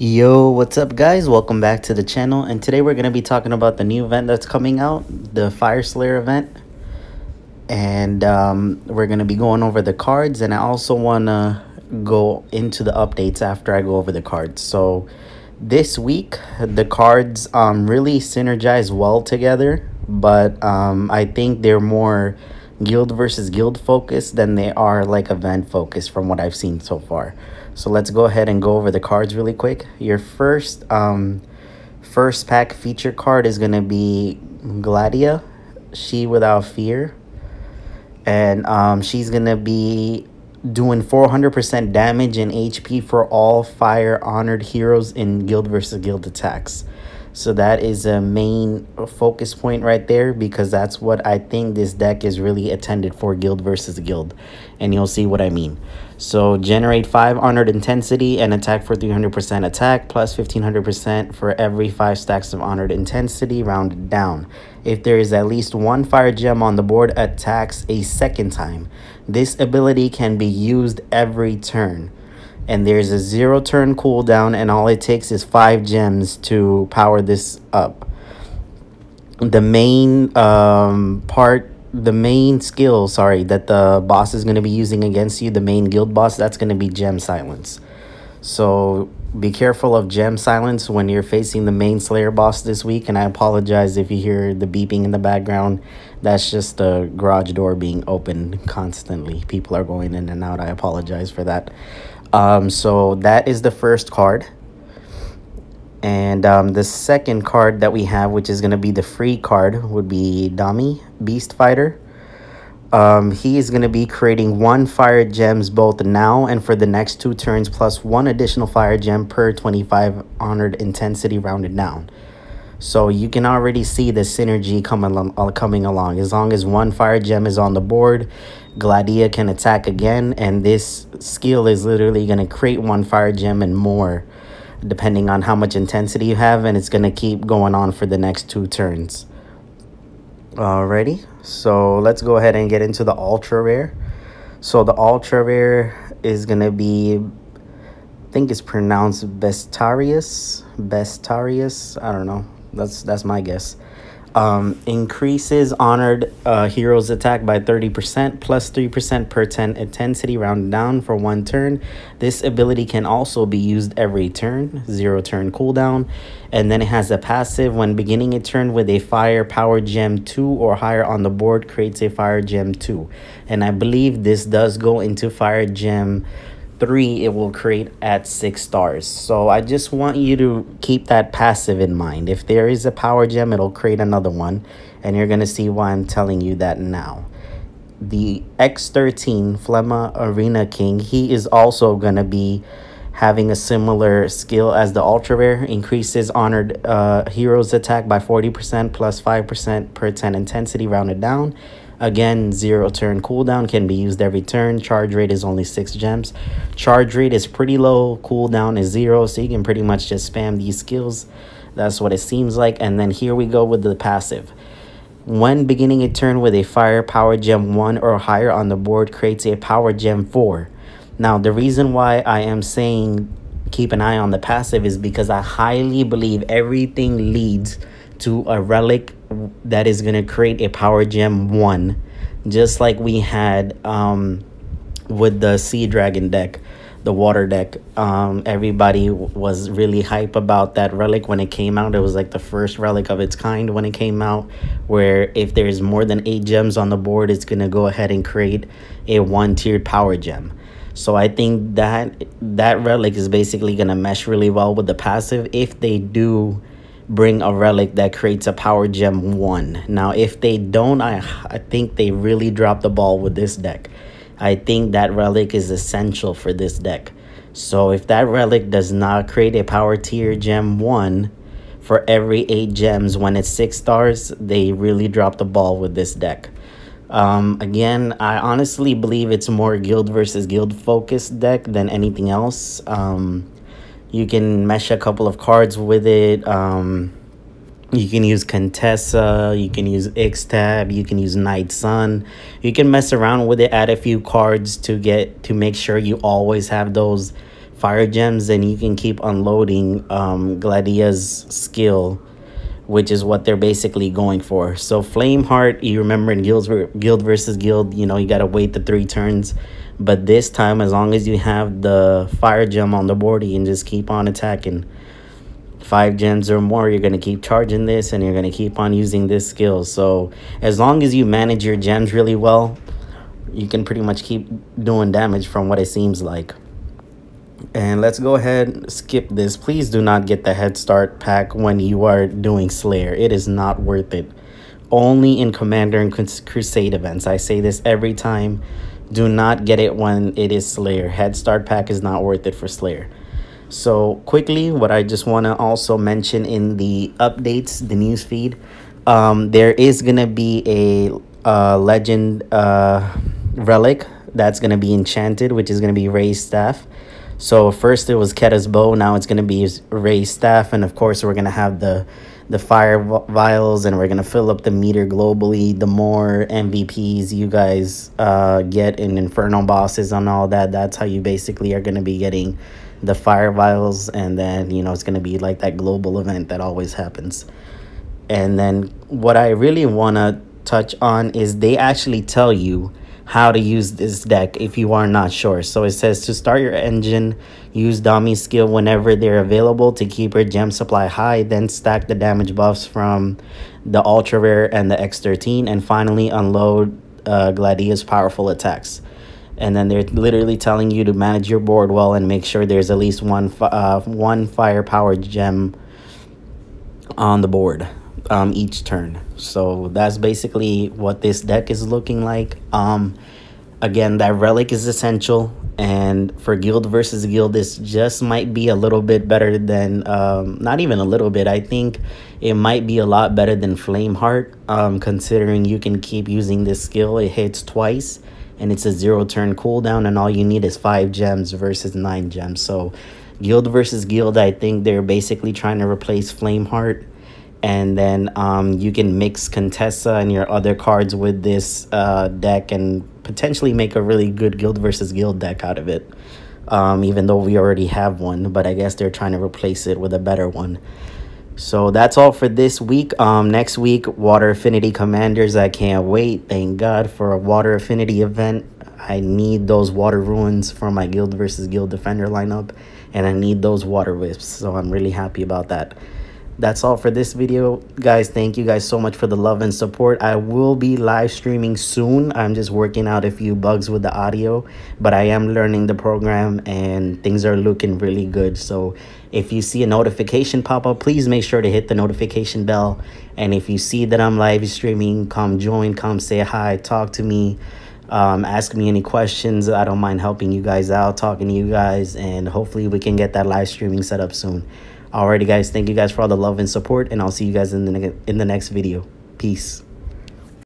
Yo, what's up guys? Welcome back to the channel, and today we're going to be talking about the new event that's coming out, the Fire Slayer event. And we're going to be going over the cards, and I also want to go into the updates after I go over the cards. So this week the cards really synergize well together, but I think they're more guild versus guild focused than they are like event focused from what I've seen so far. So let's go ahead and go over the cards really quick. Your first pack feature card is gonna be Gladia, She Without Fear, and she's gonna be doing 400% damage and HP for all fire honored heroes in guild versus guild attacks. So that is a main focus point right there, because that's what I think this deck is really intended for, guild versus guild. And you'll see what I mean. So generate 5 honored intensity and attack for 300% attack plus 1500% for every 5 stacks of honored intensity rounded down. If there is at least 1 fire gem on the board, attacks a second time. This ability can be used every turn. And there's a 0 turn cooldown, and all it takes is 5 gems to power this up. The main skill, that the boss is going to be using against you, the main guild boss, that's going to be Gem Silence. So be careful of Gem Silence when you're facing the main Slayer boss this week. And I apologize if you hear the beeping in the background. That's just the garage door being opened constantly. People are going in and out. I apologize for that. So that is the first card. And the second card that we have, which is going to be the free card, would be Dami, Beast Fighter. He is going to be creating 1 fire gems both now and for the next 2 turns, plus 1 additional fire gem per 25 honored intensity rounded down. So you can already see the synergy coming along. As long as 1 fire gem is on the board, Gladia can attack again, and this skill is literally going to create 1 fire gem and more, depending on how much intensity you have, and it's going to keep going on for the next 2 turns. Alrighty, so let's go ahead and get into the ultra rare. So the ultra rare is going to be, I think it's pronounced Bestarius, I don't know. That's my guess. Increases honored heroes attack by 30% plus 3% per 10 intensity rounded down for 1 turn. This ability can also be used every turn, 0 turn cooldown. And then it has a passive: when beginning a turn with a fire power gem 2 or higher on the board, creates a fire gem 2. And I believe this does go into fire gem 3. It will create at 6 stars. So I just want you to keep that passive in mind. If there is a power gem, it'll create another one, and you're going to see why I'm telling you that now. The X13 Phlegma Arena King, he is also going to be having a similar skill as the ultra rare. Increases honored heroes attack by 40% plus 5% per 10 intensity rounded down. Again, 0 turn cooldown, can be used every turn. Charge rate is only 6 gems. Charge rate is pretty low. Cooldown is 0, so you can pretty much just spam these skills. That's what it seems like. And then here we go with the passive. When beginning a turn with a fire power gem 1 or higher on the board, creates a power gem 4. Now, the reason why I am saying keep an eye on the passive is because I highly believe everything leads to a relic that is going to create a power gem 1, just like we had with the Sea Dragon deck, the water deck. Everybody was really hype about that relic when it came out. It was like the first relic of its kind when it came out, where if there's more than 8 gems on the board, it's going to go ahead and create a 1-tiered power gem. So I think that relic is basically going to mesh really well with the passive if they do bring a relic that creates a power gem 1. Now, if they don't, I think they really dropped the ball with this deck. I think that relic is essential for this deck. So if that relic does not create a power tier gem 1 for every 8 gems when it's 6 stars, they really dropped the ball with this deck. Again, I honestly believe it's more guild versus guild focused deck than anything else. You can mesh a couple of cards with it. You can use Contessa, you can use X-Tab, you can use Night Sun. You can mess around with it, add a few cards to make sure you always have those fire gems, then you can keep unloading Gladia's skill, which is what they're basically going for. So Flameheart, you remember in guild versus guild, you know, you gotta wait the 3 turns. But this time, as long as you have the fire gem on the board, you can just keep on attacking. 5 gems or more, you're gonna keep charging this, and you're gonna keep on using this skill. So as long as you manage your gems really well, you can pretty much keep doing damage from what it seems like. And let's go ahead and skip this. Please do not get the head start pack when you are doing Slayer. It is not worth it. Only in Commander and Crusade events. I say this every time. Do not get it when it is Slayer. Head start pack is not worth it for Slayer. So quickly, what I just want to also mention in the updates, the news feed, there is going to be a legend relic that's going to be enchanted, which is going to be Ray's Staff. So first it was Keta's bow, now it's going to be Ray's Staff, and of course we're going to have the fire vials, and we're going to fill up the meter globally. The more MVPs you guys get in Inferno bosses and all that, that's how you basically are going to be getting the fire vials. And then, you know, it's going to be like that global event that always happens. And then what I really want to touch on is they actually tell you how to use this deck if you are not sure. So it says to start your engine, use Dami's skill whenever they're available to keep your gem supply high, then stack the damage buffs from the ultra rare and the X13, and finally unload Gladia's powerful attacks. And then they're literally telling you to manage your board well and make sure there's at least one firepower gem on the board each turn. So that's basically what this deck is looking like. Again, that relic is essential, and for guild versus guild, this just might be a little bit better than not even a little bit, I think it might be a lot better than Flameheart, considering you can keep using this skill. It hits twice and it's a 0 turn cooldown, and all you need is 5 gems versus 9 gems. So guild versus guild, I think they're basically trying to replace Flameheart. And then you can mix Contessa and your other cards with this deck and potentially make a really good guild versus guild deck out of it. Even though we already have one, but I guess they're trying to replace it with a better one. So that's all for this week. Next week, Water Affinity Commanders. I can't wait. Thank God for a Water Affinity event. I need those Water Ruins for my guild versus guild defender lineup. And I need those Water Wisps. So I'm really happy about that. That's all for this video, guys. Thank you guys so much for the love and support. I will be live streaming soon. I'm just working out a few bugs with the audio, but I am learning the program and things are looking really good. So if you see a notification pop up, please make sure to hit the notification bell. And if you see that I'm live streaming, come join, come say hi, talk to me, ask me any questions. I don't mind helping you guys out, talking to you guys, and hopefully we can get that live streaming set up soon. Alrighty, guys, thank you guys for all the love and support, and I'll see you guys in the next video. Peace.